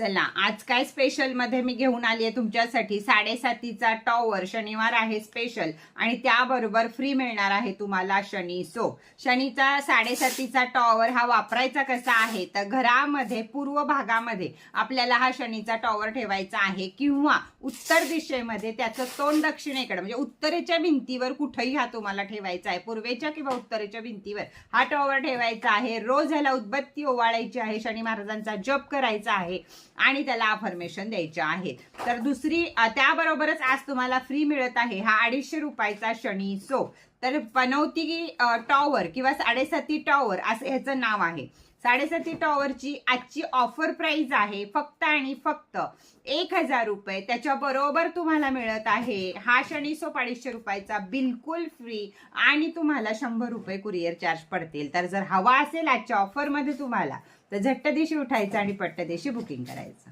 चला आज काय स्पेशल मध्ये मी घेऊन आली आहे तुमच्यासाठी 7.5चा टॉवर. शनिवार आहे स्पेशल आणि त्याबरोबर फ्री मिळणार आहे तुम्हाला शनी. शनीचा 7.5चा टॉवर हा वापरायचा कसा आहे तर घरामध्ये पूर्व भागामध्ये आपल्याला हा शनीचा टॉवर ठेवायचा आहे किंवा उत्तर दिशेमध्ये त्याचं तोंड दक्षिणेकडे म्हणजे उत्तरेच्या भिंतीवर कुठेही हा तुम्हाला ठेवायचा आहे. पूर्वेच्या किंवा उत्तरेच्या भिंतीवर हा टॉवर ठेवायचा आहे. रोज ह्याला उदबत्ती ओवाळायची आहे, शनी महाराजांचा जप करायचा आहे आणि त्याला अफर्मेशन द्यायचे आहे. तर दुसरी त्याबरोबरच आज तुम्हाला फ्री मिळत आहे हा 250 रुपयाचा शनी. तर पनौती टॉवर किंवा 7.5 टॉवर असं ह्याचं नाव आहे. 7.5 टॉवरची आजची ऑफर प्राइस आहे फक्त आणि फक्त 1000 रुपये. त्याच्याबरोबर तुम्हाला मिळत आहे हा शनी 250 रुपयाचा बिलकुल फ्री आणि तुम्हाला 100 रुपये कुरिअर चार्ज पडतील. तर जर हवा असेल आजच्या ऑफरमध्ये तुम्हाला तर झट्ट दिवशी उठायचं आणि पट्ट दिवशी बुकिंग करायचं.